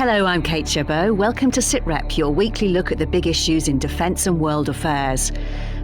Hello, I'm Kate Chabot. Welcome to Sitrep, your weekly look at the big issues in defence and world affairs.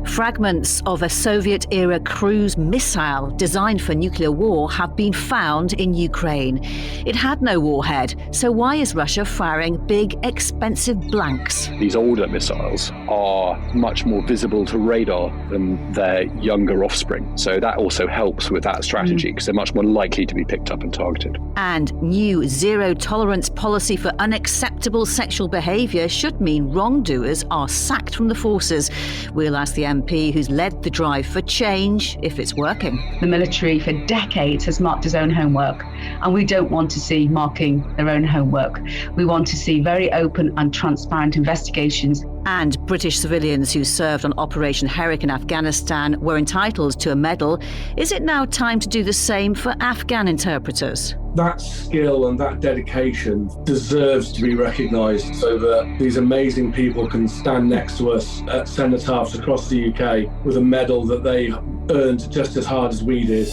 Fragments of a Soviet-era cruise missile designed for nuclear war have been found in Ukraine. It had no warhead, so why is Russia firing big, expensive blanks? These older missiles are much more visible to radar than their younger offspring. So that also helps with that strategy because they're much more likely to be picked up and targeted. And new zero-tolerance policy for unacceptable sexual behaviour should mean wrongdoers are sacked from the forces. We'll ask the MP who's led the drive for change if it's working. The military for decades has marked its own homework, and we don't want to see marking their own homework. We want to see very open and transparent investigations. And British civilians who served on Operation Herrick in Afghanistan were entitled to a medal. Is it now time to do the same for Afghan interpreters? That skill and that dedication deserves to be recognised so that these amazing people can stand next to us at cenotaphs across the UK with a medal that they earned just as hard as we did.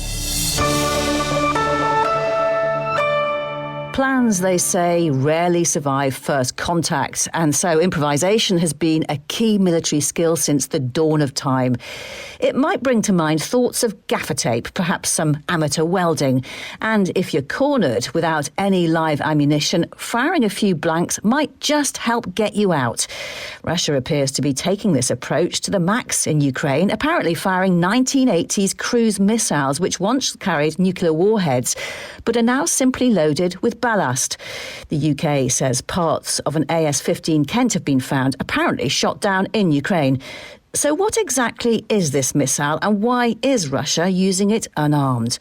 Plans, they say, rarely survive first contact, and so improvisation has been a key military skill since the dawn of time. It might bring to mind thoughts of gaffer tape, perhaps some amateur welding, and if you're cornered without any live ammunition, firing a few blanks might just help get you out. Russia appears to be taking this approach to the max in Ukraine, apparently firing 1980s cruise missiles which once carried nuclear warheads, but are now simply loaded with ballast. The UK says parts of an AS-15 Kent have been found, apparently shot down in Ukraine. So what exactly is this missile and why is Russia using it unarmed?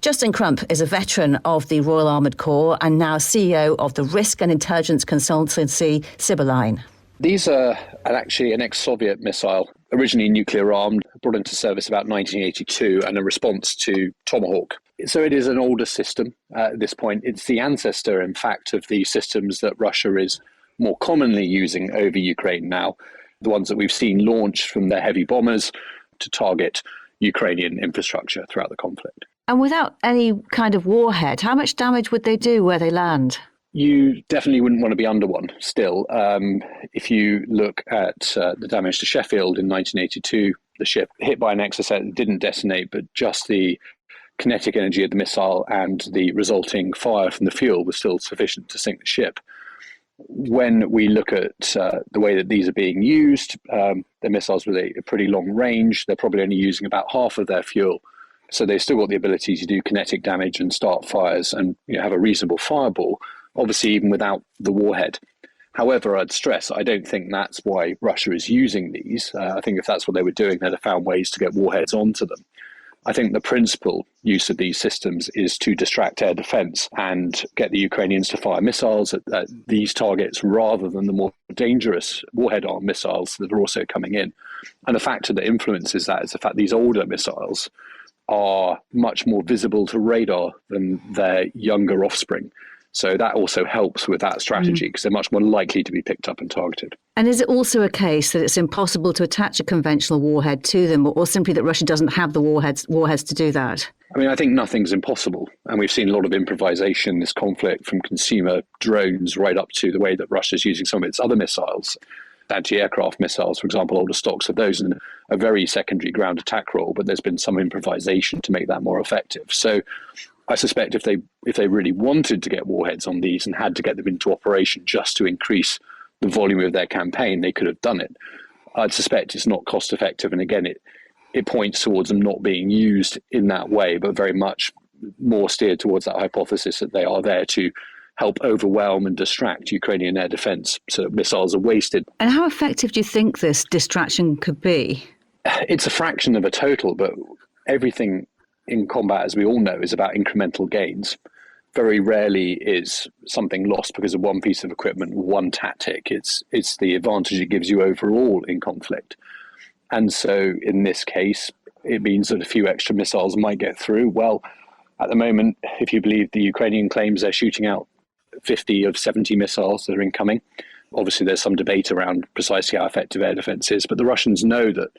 Justin Crump is a veteran of the Royal Armoured Corps and now CEO of the risk and intelligence consultancy Sibylline. These are actually an ex-Soviet missile, originally nuclear armed, brought into service about 1982 and a response to Tomahawk. So it is an older system at this point. It's the ancestor, in fact, of the systems that Russia is more commonly using over Ukraine now, the ones that we've seen launched from their heavy bombers to target Ukrainian infrastructure throughout the conflict. And without any kind of warhead, how much damage would they do where they land? You definitely wouldn't want to be under one still. If you look at the damage to Sheffield in 1982, the ship hit by an exocet didn't detonate, but just the kinetic energy of the missile and the resulting fire from the fuel was still sufficient to sink the ship. When we look at the way that these are being used, the missiles with a pretty long range, they're probably only using about half of their fuel. So they've still got the ability to do kinetic damage and start fires and have a reasonable fireball, obviously even without the warhead. However, I'd stress, I don't think that's why Russia is using these. I think if that's what they were doing, they'd have found ways to get warheads onto them. I think the principal use of these systems is to distract air defense and get the Ukrainians to fire missiles at these targets rather than the more dangerous warhead-armed missiles that are also coming in. And the factor that influences that is the fact these older missiles are much more visible to radar than their younger offspring. So that also helps with that strategy because they're much more likely to be picked up and targeted. And is it also a case that it's impossible to attach a conventional warhead to them, or simply that Russia doesn't have the warheads to do that? I mean, I think nothing's impossible. And we've seen a lot of improvisation in this conflict, from consumer drones right up to the way that Russia's using some of its other missiles. Anti-aircraft missiles, for example, older stocks of those in a very secondary ground attack role, but there's been some improvisation to make that more effective. So I suspect if they really wanted to get warheads on these and had to get them into operation just to increase the volume of their campaign, they could have done it. I'd suspect it's not cost effective. And again, it points towards them not being used in that way, but very much more steered towards that hypothesis that they are there to help overwhelm and distract Ukrainian air defense so that missiles are wasted. And how effective do you think this distraction could be? It's a fraction of a total, but everything in combat, as we all know, is about incremental gains. Very rarely is something lost because of one piece of equipment, one tactic. It's the advantage it gives you overall in conflict. And so in this case, it means that a few extra missiles might get through. Well, at the moment, if you believe the Ukrainian claims, they're shooting out 50 of 70 missiles that are incoming. Obviously, there's some debate around precisely how effective air defense is, but the Russians know that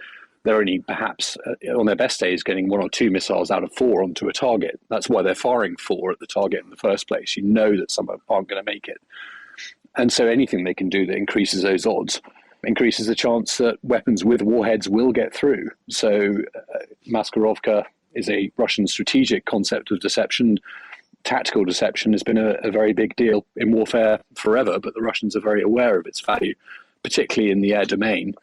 they're only perhaps on their best days getting 1 or 2 missiles out of 4 onto a target. That's why they're firing 4 at the target in the first place. You know that some aren't going to make it. And so anything they can do that increases those odds increases the chance that weapons with warheads will get through. So Maskarovka is a Russian strategic concept of deception. Tactical deception has been a very big deal in warfare forever, but the Russians are very aware of its value, particularly in the air domain.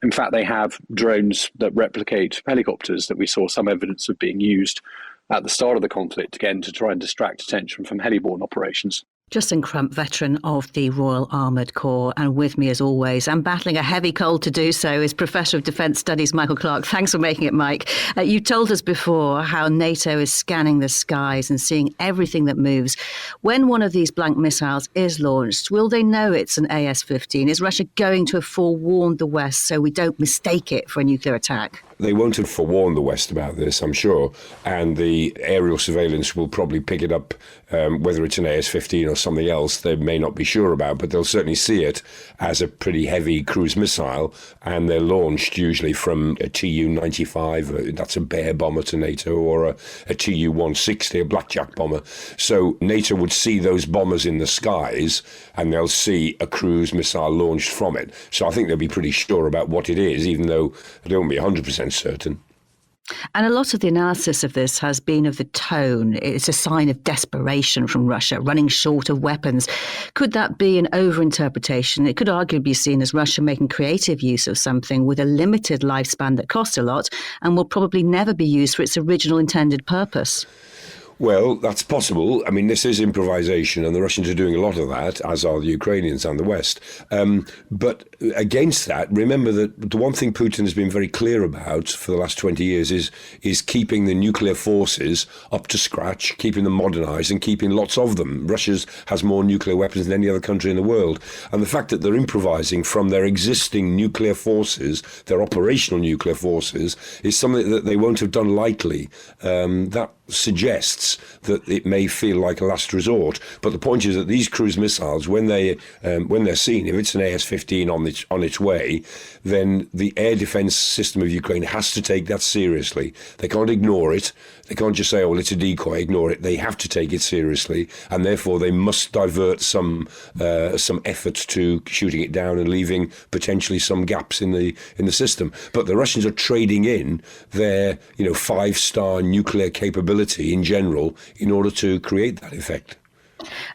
In fact, they have drones that replicate helicopters that we saw some evidence of being used at the start of the conflict, again, to try and distract attention from heli-borne operations. Justin Crump, veteran of the Royal Armoured Corps, and with me as always, and battling a heavy cold to do so, is Professor of Defence Studies Michael Clark. Thanks for making it, Mike. You told us before how NATO is scanning the skies and seeing everything that moves. When one of these blank missiles is launched, will they know it's an AS-15? Is Russia going to have forewarned the West so we don't mistake it for a nuclear attack? They won't have forewarned the West about this, I'm sure, and the aerial surveillance will probably pick it up, whether it's an AS-15 or something else they may not be sure about, but they'll certainly see it as a pretty heavy cruise missile, and they're launched usually from a Tu-95, that's a bear bomber to NATO, or a Tu-160, a blackjack bomber. So NATO would see those bombers in the skies, and they'll see a cruise missile launched from it. So I think they'll be pretty sure about what it is, even though they don't be 100% certain. And a lot of the analysis of this has been of the tone. It's a sign of desperation from Russia, running short of weapons. Could that be an overinterpretation? It could arguably be seen as Russia making creative use of something with a limited lifespan that costs a lot and will probably never be used for its original intended purpose. Well, that's possible. I mean, this is improvisation, and the Russians are doing a lot of that, as are the Ukrainians and the West. But against that, remember that the one thing Putin has been very clear about for the last 20 years is keeping the nuclear forces up to scratch, keeping them modernized, and keeping lots of them. Russia has more nuclear weapons than any other country in the world. And the fact that they're improvising from their existing nuclear forces, their operational nuclear forces, is something that they won't have done lightly. That suggests that it may feel like a last resort, but the point is that these cruise missiles, when they're seen, if it's an AS-15 on its way, then the air defence system of Ukraine has to take that seriously. They can't ignore it. They can't just say, "Oh, well, it's a decoy, ignore it." They have to take it seriously, and therefore they must divert some effort to shooting it down and leaving potentially some gaps in the system. But the Russians are trading in their 5-star nuclear capability in general in order to create that effect.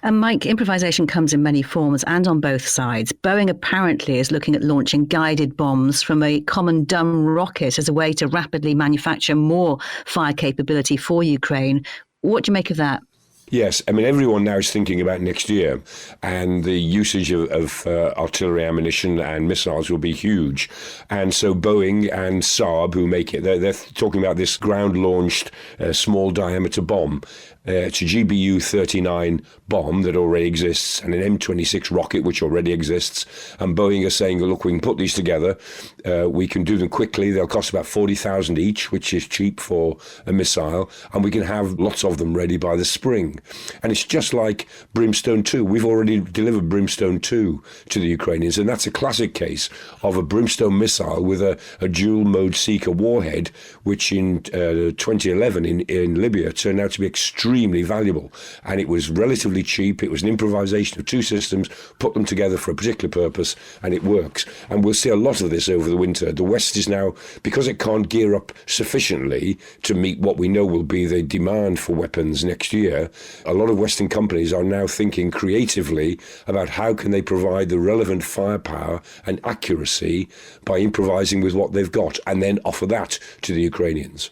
And Mike, improvisation comes in many forms and on both sides. Boeing apparently is looking at launching guided bombs from a common dumb rocket as a way to rapidly manufacture more fire capability for Ukraine. What do you make of that? Yes, I mean, everyone now is thinking about next year, and the usage of artillery ammunition and missiles will be huge. And so Boeing and Saab, who make it, they're talking about this ground-launched small diameter bomb. It's a GBU-39 bomb that already exists, and an M26 rocket which already exists. And Boeing are saying, look, we can put these together. We can do them quickly. They'll cost about $40,000 each, which is cheap for a missile. And we can have lots of them ready by the spring. And it's just like Brimstone 2. We've already delivered Brimstone 2 to the Ukrainians. And that's a classic case of a Brimstone missile with a dual-mode seeker warhead, which in 2011 in Libya turned out to be extremely valuable, and it was relatively cheap. It was an improvisation of two systems, put them together for a particular purpose, and it works. And we'll see a lot of this over the winter. The West is now, because it can't gear up sufficiently to meet what we know will be the demand for weapons next year, a lot of Western companies are now thinking creatively about how can they provide the relevant firepower and accuracy by improvising with what they've got, and then offer that to the Ukrainians.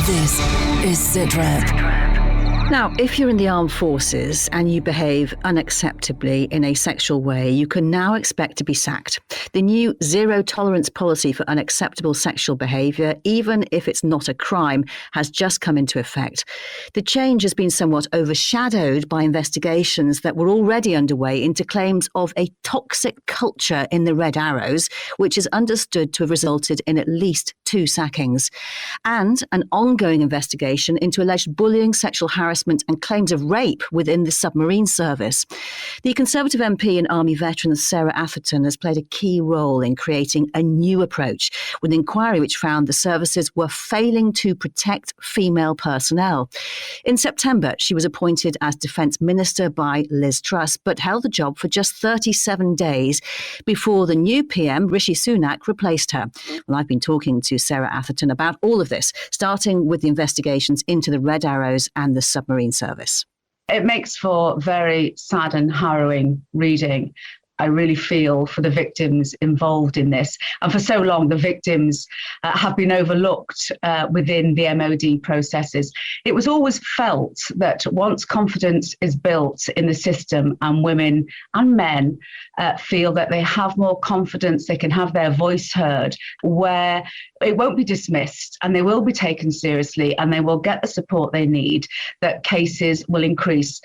This is Sitrep. Now, if you're in the armed forces and you behave unacceptably in a sexual way, you can now expect to be sacked. The new zero tolerance policy for unacceptable sexual behaviour, even if it's not a crime, has just come into effect. The change has been somewhat overshadowed by investigations that were already underway into claims of a toxic culture in the Red Arrows, which is understood to have resulted in at least 2 sackings, and an ongoing investigation into alleged bullying, sexual harassment and claims of rape within the submarine service. The Conservative MP and Army veteran Sarah Atherton has played a key role in creating a new approach with an inquiry which found the services were failing to protect female personnel. In September, she was appointed as Defence Minister by Liz Truss, but held the job for just 37 days before the new PM, Rishi Sunak, replaced her. Well, I've been talking to Sarah Atherton about all of this, starting with the investigations into the Red Arrows and the submarine service. It makes for very sad and harrowing reading. I really feel for the victims involved in this. And for so long, the victims have been overlooked within the MOD processes. It was always felt that once confidence is built in the system and women and men feel that they have more confidence, they can have their voice heard, where it won't be dismissed and they will be taken seriously and they will get the support they need, that cases will increase.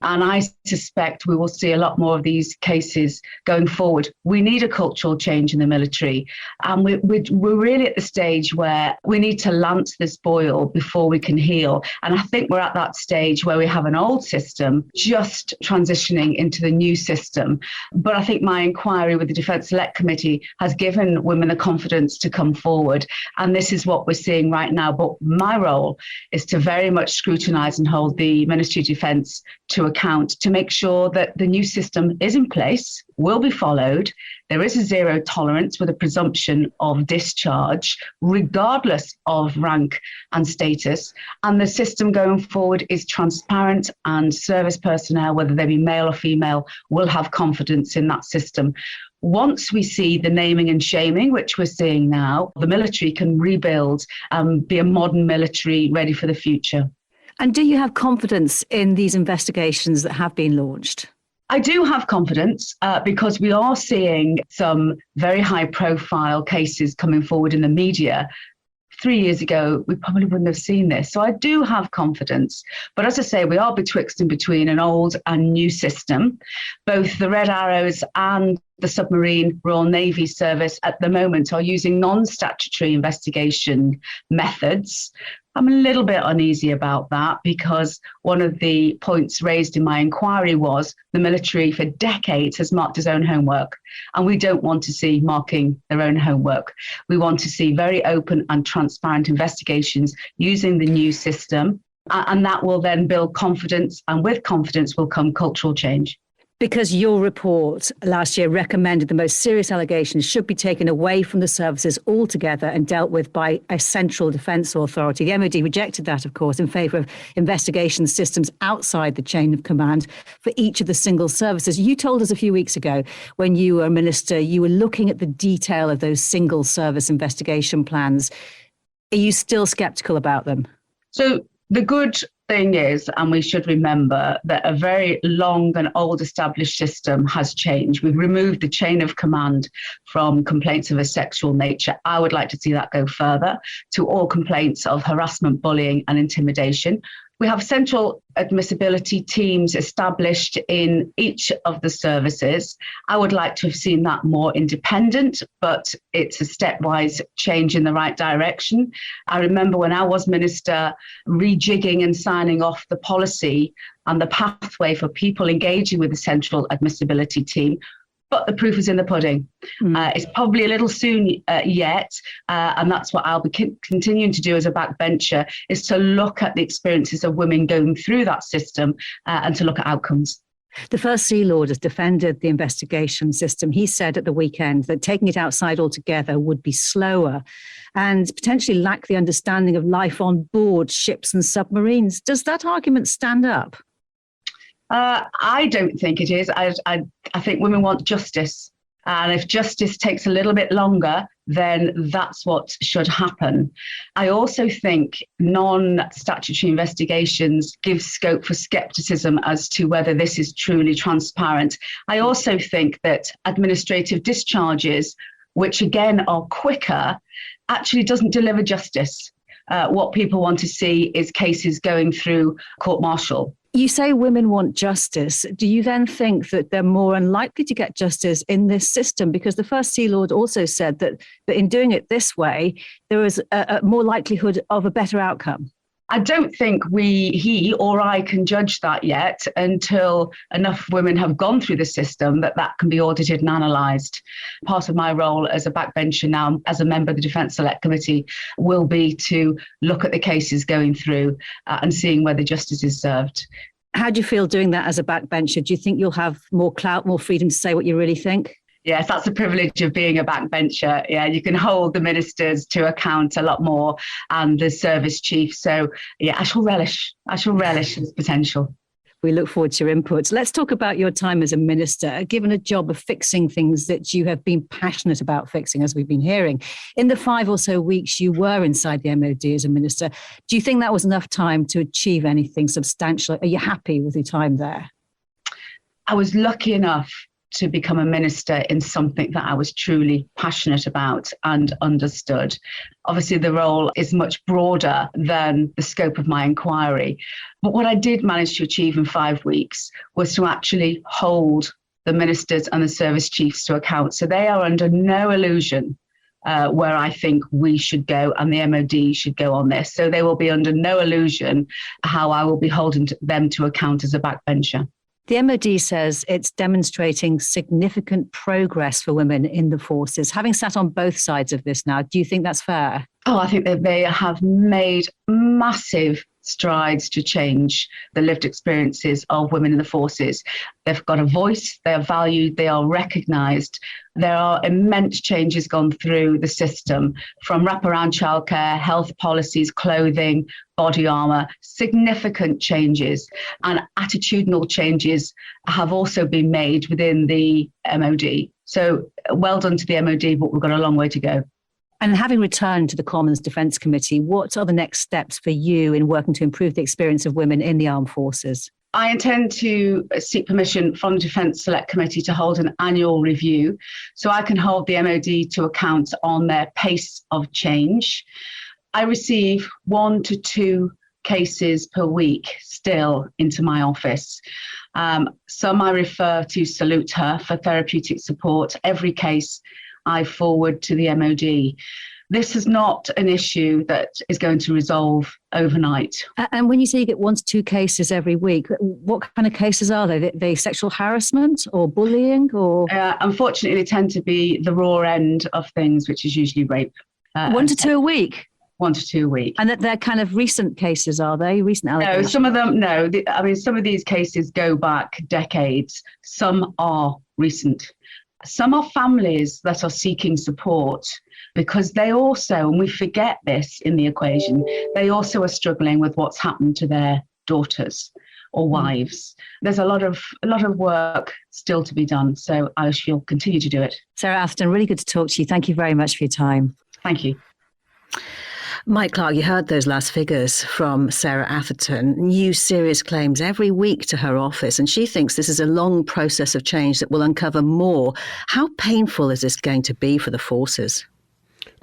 And I suspect we will see a lot more of these cases going forward. We need a cultural change in the military. And we're really at the stage where we need to lance this boil before we can heal. And I think we're at that stage where we have an old system just transitioning into the new system. But I think my inquiry with the Defence Select Committee has given women the confidence to come forward. And this is what we're seeing right now. But my role is to very much scrutinise and hold the Ministry of Defence to account to make sure that the new system is in place, will be followed. There is a zero tolerance with a presumption of discharge, regardless of rank and status. And the system going forward is transparent, and service personnel, whether they be male or female, will have confidence in that system. Once we see the naming and shaming, which we're seeing now, the military can rebuild and be a modern military ready for the future. And do you have confidence in these investigations that have been launched? I do have confidence because we are seeing some very high profile cases coming forward in the media. 3 years ago, we probably wouldn't have seen this. So I do have confidence. But as I say, we are betwixt and between an old and new system. Both the Red Arrows and the Submarine Royal Navy Service at the moment are using non-statutory investigation methods. I'm a little bit uneasy about that because one of the points raised in my inquiry was the military for decades has marked its own homework, and we don't want to see marking their own homework. We want to see very open and transparent investigations using the new system, and that will then build confidence, and with confidence will come cultural change. Because your report last year recommended the most serious allegations should be taken away from the services altogether and dealt with by a central defence authority. The MOD rejected that, of course, in favour of investigation systems outside the chain of command for each of the single services. You told us a few weeks ago when you were Minister, you were looking at the detail of those single service investigation plans. Are you still sceptical about them? So the good thing is, and we should remember, that a very long and old established system has changed. We've removed the chain of command from complaints of a sexual nature. I would like to see that go further to all complaints of harassment, bullying and intimidation. We have central admissibility teams established in each of the services. I would like to have seen that more independent, but it's a stepwise change in the right direction. I remember when I was Minister, rejigging and signing off the policy and the pathway for people engaging with the central admissibility team. But the proof is in the pudding. It's probably a little soon yet, and that's what I'll be continuing to do as a backbencher, is to look at the experiences of women going through that system and to look at outcomes. The First Sea Lord has defended the investigation system. He said at the weekend that taking it outside altogether would be slower and potentially lack the understanding of life on board ships and submarines. Does that argument stand up? I don't think it is. I think women want justice. And if justice takes a little bit longer, then that's what should happen. I also think non-statutory investigations give scope for scepticism as to whether this is truly transparent. I also think that administrative discharges, which again are quicker, actually doesn't deliver justice. What people want to see is cases going through court-martial. You say women want justice. Do you then think that they're more unlikely to get justice in this system? Because the First Sea Lord also said that in doing it this way, there is a more likelihood of a better outcome. I don't think he or I can judge that yet until enough women have gone through the system that can be audited and analysed. Part of my role as a backbencher now, as a member of the Defence Select Committee, will be to look at the cases going through and seeing whether justice is served. How do you feel doing that as a backbencher? Do you think you'll have more clout, more freedom to say what you really think? Yes, that's the privilege of being a backbencher. Yeah, you can hold the ministers to account a lot more and the service chief. So, yeah, I shall relish this potential. We look forward to your input. Let's talk about your time as a minister, given a job of fixing things that you have been passionate about fixing, as we've been hearing. In the 5 or so weeks you were inside the MOD as a minister, do you think that was enough time to achieve anything substantial? Are you happy with your time there? I was lucky enough to become a minister in something that I was truly passionate about and understood. Obviously, the role is much broader than the scope of my inquiry. But what I did manage to achieve in 5 weeks was to actually hold the ministers and the service chiefs to account. So they are under no illusion where I think we should go and the MOD should go on this. So they will be under no illusion how I will be holding them to account as a backbencher. The MOD says it's demonstrating significant progress for women in the forces. Having sat on both sides of this now, do you think that's fair? Oh, I think that they have made massive strides to change the lived experiences of women in the forces. They've got a voice, they are valued, they are recognised. There are immense changes gone through the system, from wraparound childcare, health policies, clothing, body armour, significant changes, and attitudinal changes have also been made within the MOD. So well done to the MOD, but we've got a long way to go. And having returned to the Commons Defence Committee, what are the next steps for you in working to improve the experience of women in the armed forces? I intend to seek permission from the Defence Select Committee to hold an annual review so I can hold the MOD to account on their pace of change. I receive 1 to 2 cases per week still into my office. Some I refer to Salute Her for therapeutic support. Every case I forward to the MOD. This is not an issue that is going to resolve overnight. And when you say you get 1 to 2 cases every week, what kind of cases are they? Are they sexual harassment or bullying? Or unfortunately, they tend to be the raw end of things, which is usually rape. 1 to 2 a week? 1 to 2 a week. And that they're kind of recent cases, are they? Recent allegations? No, some of them, no. Some of these cases go back decades. Some are recent. Some are families that are seeking support because they also, and we forget this in the equation, they also are struggling with what's happened to their daughters or wives. There's a lot of work still to be done, so I shall continue to do it. Sarah Atherton, really good to talk to you. Thank you very much for your time. Thank you. Mike Clark, you heard those last figures from Sarah Atherton. New serious claims every week to her office, and she thinks this is a long process of change that will uncover more. How painful is this going to be for the forces?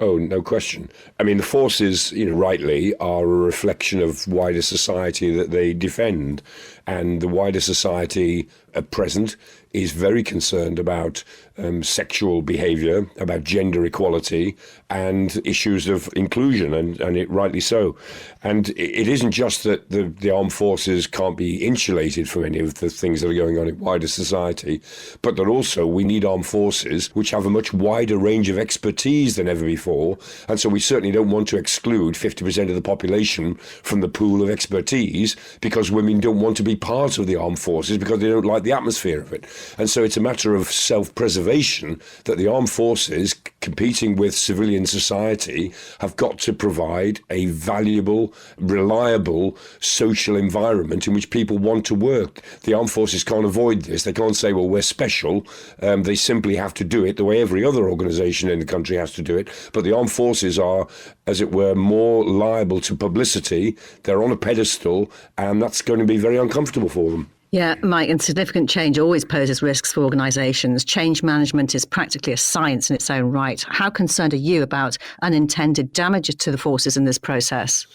Oh, no question. I mean, the forces, rightly, are a reflection of wider society that they defend. And the wider society at present is very concerned about sexual behaviour, about gender equality and issues of inclusion, and it rightly so. And it isn't just that the armed forces can't be insulated from any of the things that are going on in wider society, but that also we need armed forces which have a much wider range of expertise than ever before. And so we certainly don't want to exclude 50% of the population from the pool of expertise because women don't want to be part of the armed forces because they don't like the atmosphere of it. And so it's a matter of self-preservation that the armed forces, competing with civilian society, have got to provide a valuable, reliable social environment in which people want to work. The armed forces can't avoid this. They can't say, well, we're special. They simply have to do it the way every other organisation in the country has to do it. But the armed forces are, as it were, more liable to publicity. They're on a pedestal, and that's going to be very uncomfortable for them. Yeah, Mike, and significant change always poses risks for organisations. Change management is practically a science in its own right. How concerned are you about unintended damages to the forces in this process?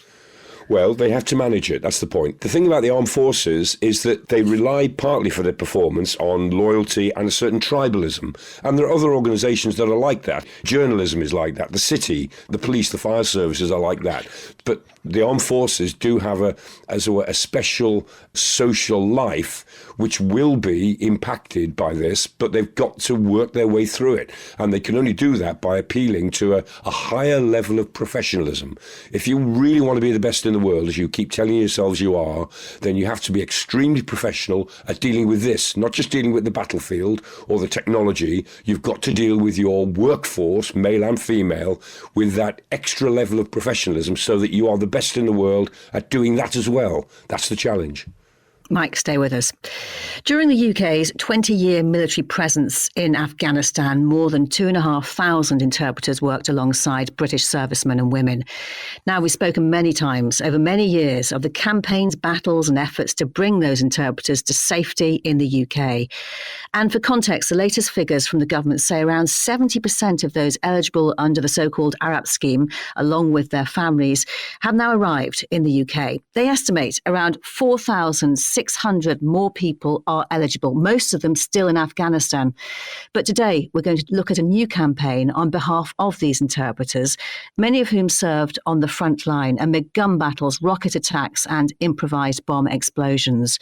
Well, they have to manage it. That's the point. The thing about the armed forces is that they rely partly for their performance on loyalty and a certain tribalism. And there are other organisations that are like that. Journalism is like that. The city, the police, the fire services are like that. But the armed forces do have a special social life which will be impacted by this, but they've got to work their way through it. And they can only do that by appealing to a higher level of professionalism. If you really want to be the best in the world, as you keep telling yourselves you are, then you have to be extremely professional at dealing with this, not just dealing with the battlefield or the technology. You've got to deal with your workforce, male and female, with that extra level of professionalism so that you are the best in the world at doing that as well. That's the challenge. Mike, stay with us. During the UK's 20-year military presence in Afghanistan, more than 2,500 interpreters worked alongside British servicemen and women. Now, we've spoken many times over many years of the campaigns, battles and efforts to bring those interpreters to safety in the UK. And for context, the latest figures from the government say around 70% of those eligible under the so-called Arab scheme, along with their families, have now arrived in the UK. They estimate around 4,600 more people are eligible, most of them still in Afghanistan. But today, we're going to look at a new campaign on behalf of these interpreters, many of whom served on the front line amid gun battles, rocket attacks and improvised bomb explosions.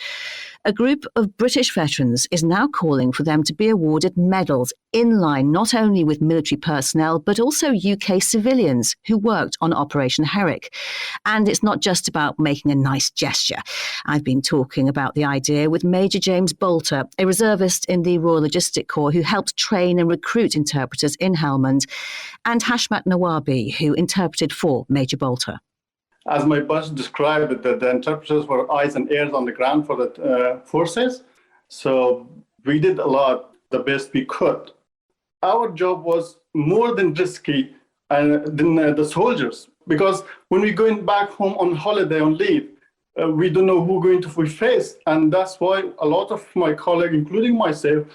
A group of British veterans is now calling for them to be awarded medals in line not only with military personnel, but also UK civilians who worked on Operation Herrick. And it's not just about making a nice gesture. I've been talking about the idea with Major James Bolter, a reservist in the Royal Logistic Corps who helped train and recruit interpreters in Helmand, and Hashmat Nawabi, who interpreted for Major Bolter. As my boss described it, the interpreters were eyes and ears on the ground for the forces. So we did a lot, the best we could. Our job was more than risky than the soldiers, because when we're going back home on holiday, on leave, we don't know who we face. And that's why a lot of my colleagues, including myself,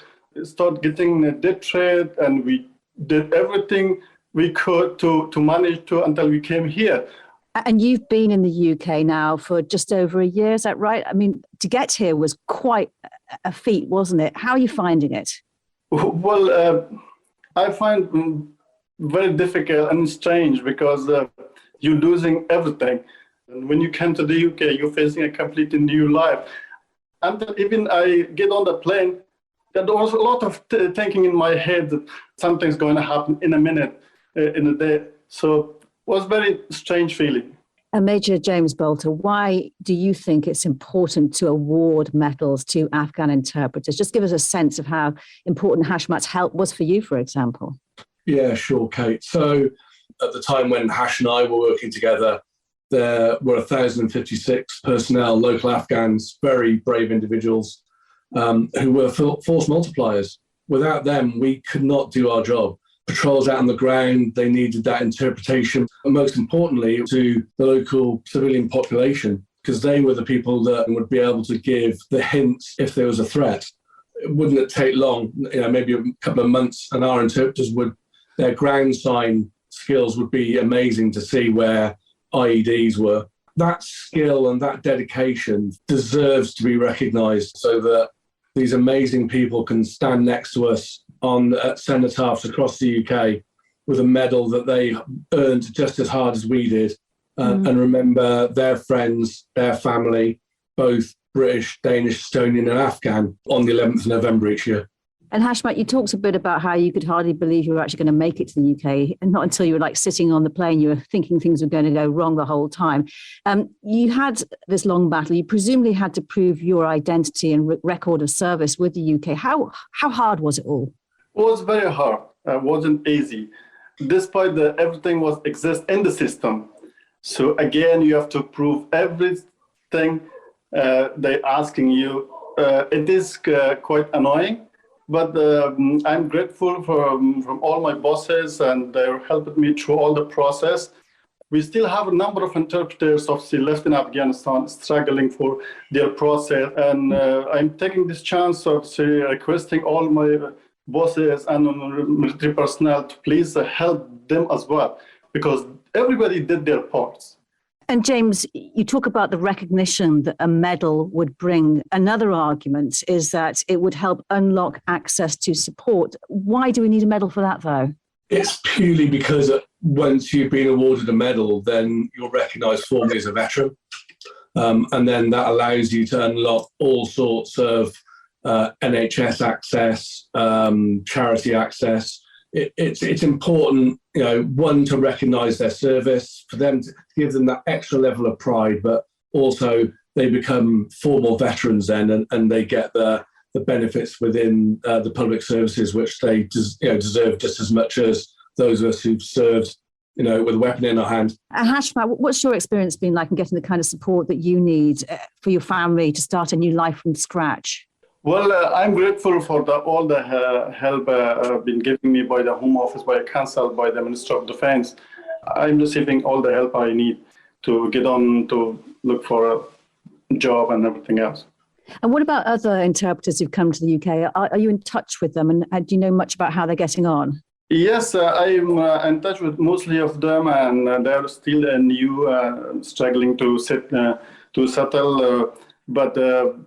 start getting dead trade, and we did everything we could to manage to until we came here. And you've been in the UK now for just over a year, is that right? I mean, to get here was quite a feat, wasn't it? How are you finding it? Well, I find very difficult and strange because you're losing everything. And when you come to the UK, you're facing a completely new life. And even I get on the plane, there was a lot of thinking in my head that something's going to happen in a minute, in a day. So was very strange feeling. And Major James Bolter, why do you think it's important to award medals to Afghan interpreters? Just give us a sense of how important Hashmat's help was for you, for example. Yeah, sure, Kate. So at the time when Hash and I were working together, there were 1,056 personnel, local Afghans, very brave individuals who were force multipliers. Without them, we could not do our job. Patrols out on the ground, they needed that interpretation. And most importantly, to the local civilian population, because they were the people that would be able to give the hints if there was a threat. It wouldn't take long, maybe a couple of months, and our interpreters their ground sign skills would be amazing to see where IEDs were. That skill and that dedication deserves to be recognised so that these amazing people can stand next to us on cenotaphs across the UK with a medal that they earned just as hard as we did, and remember their friends, their family, both British, Danish, Estonian and Afghan on the 11th of November each year. And Hashmat, you talked a bit about how you could hardly believe you were actually going to make it to the UK, and not until you were sitting on the plane, you were thinking things were going to go wrong the whole time. You had this long battle. You presumably had to prove your identity and record of service with the UK. How hard was it all? It was very hard. It wasn't easy, despite everything was exist in the system. So again, you have to prove everything they're asking you. It is quite annoying, but I'm grateful from all my bosses, and they're helping me through all the process. We still have a number of interpreters obviously left in Afghanistan struggling for their process, and I'm taking this chance of requesting all my bosses and military personnel to please help them as well, because everybody did their parts. And James, you talk about the recognition that a medal would bring. Another argument is that it would help unlock access to support. Why do we need a medal for that, though? It's purely because once you've been awarded a medal, then you're recognised formally as a veteran. And then that allows you to unlock all sorts of NHS access, charity access. It's important, one, to recognise their service, for them to give them that extra level of pride, but also they become formal veterans then, and they get the benefits within the public services, which they deserve just as much as those of us who've served, with a weapon in our hand. Hashmat, what's your experience been like in getting the kind of support that you need for your family to start a new life from scratch? Well, I'm grateful for all the help been given me by the Home Office, by Council, by the Minister of Defence. I'm receiving all the help I need to get on to look for a job and everything else. And what about other interpreters who've come to the UK? Are you in touch with them, and do you know much about how they're getting on? Yes, I'm in touch with mostly of them, and they're still new, struggling to settle. But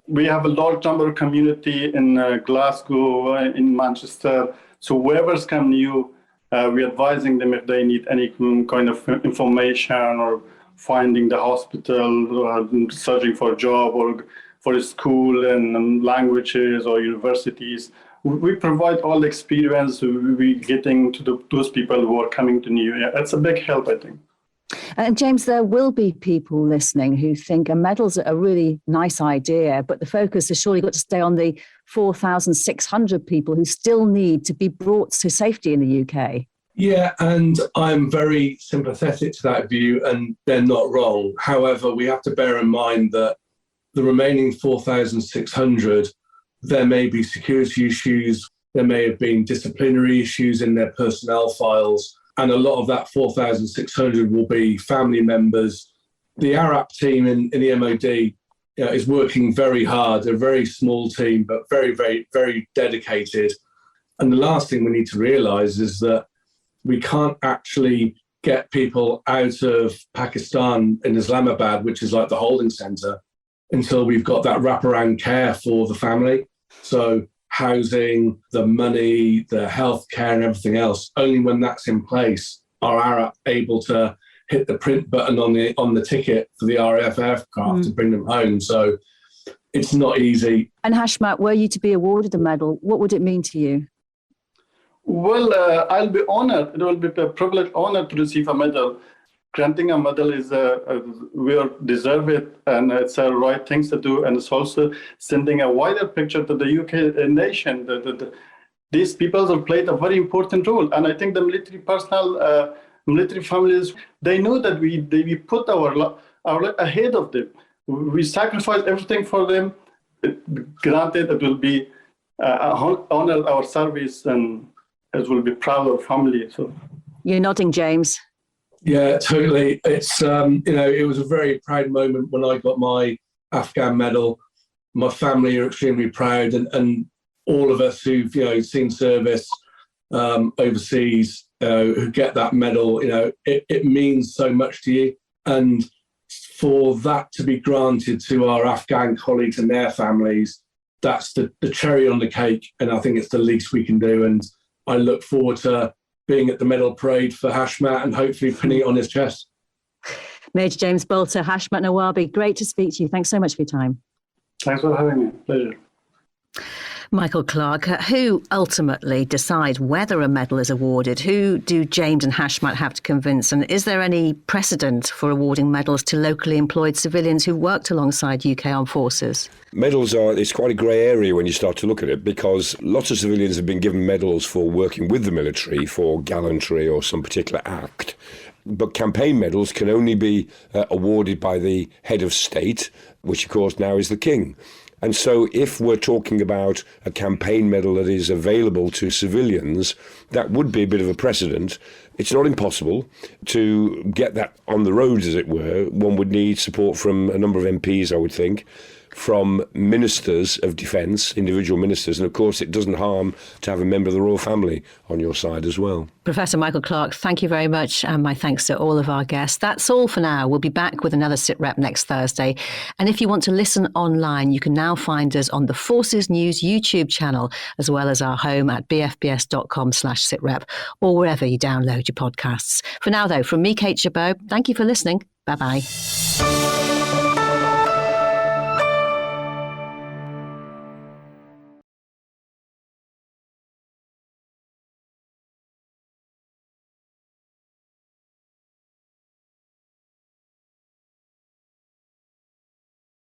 we have a large number of community in Glasgow, in Manchester. So whoever's come new, we're advising them if they need any kind of information or finding the hospital, or searching for a job or for a school and languages or universities. We provide all the experience we're getting to those people who are coming to New Year. It's a big help, I think. And James, there will be people listening who think a medal's a really nice idea, but the focus has surely got to stay on the 4,600 people who still need to be brought to safety in the UK. Yeah, and I'm very sympathetic to that view, and they're not wrong. However, we have to bear in mind that the remaining 4,600, there may be security issues, there may have been disciplinary issues in their personnel files, and a lot of that 4,600 will be family members. The ARAP team in the MOD is working very hard. They're a very small team, but very, very, very dedicated. And the last thing we need to realise is that we can't actually get people out of Pakistan in Islamabad, which is like the holding centre, until we've got that wraparound care for the family. So housing, the money, the healthcare and everything else, only when that's in place are ARAP able to hit the print button on the ticket for the RAF aircraft to bring them home. So it's not easy. And Hashmat, were you to be awarded a medal, what would it mean to you? Well, I'll be honored. It will be a privilege, honor to receive a medal. Granting a medal is we deserve it, and it's the right things to do, and it's also sending a wider picture to the UK nation. These people have played a very important role, and I think the military personnel, military families, they know that we put our ahead of them. We sacrifice everything for them. Granted, it will be honor our service, and it will be proud of family. So you're nodding, James. Yeah, totally. It's it was a very proud moment when I got my Afghan medal. My family are extremely proud, and all of us who've seen service overseas who get that medal, it means so much to you. And for that to be granted to our Afghan colleagues and their families, that's the cherry on the cake, and I think it's the least we can do. And I look forward to being at the medal parade for Hashmat and hopefully pinning it on his chest. Major James Bolter, Hashmat Nawabi, great to speak to you. Thanks so much for your time. Thanks for having me. Pleasure. Michael Clark, who ultimately decides whether a medal is awarded? Who do James and Hashmat have to convince? And is there any precedent for awarding medals to locally employed civilians who worked alongside UK armed forces? Medals it's quite a grey area when you start to look at it, because lots of civilians have been given medals for working with the military for gallantry or some particular act. But campaign medals can only be awarded by the head of state, which of course now is the King. And so if we're talking about a campaign medal that is available to civilians, that would be a bit of a precedent. It's not impossible to get that on the roads, as it were. One would need support from a number of MPs, I would think, from ministers of defence, individual ministers, and of course it doesn't harm to have a member of the royal family on your side as well. Professor Michael Clarke, thank you very much, and my thanks to all of our guests. That's all for now. We'll be back with another Sitrep next Thursday, and if you want to listen online, you can now find us on the Forces News YouTube channel, as well as our home at bfbs.com/sitrep, or wherever you download your podcasts. For now, though, from me, Kate Chabot, thank you for listening. Bye-bye.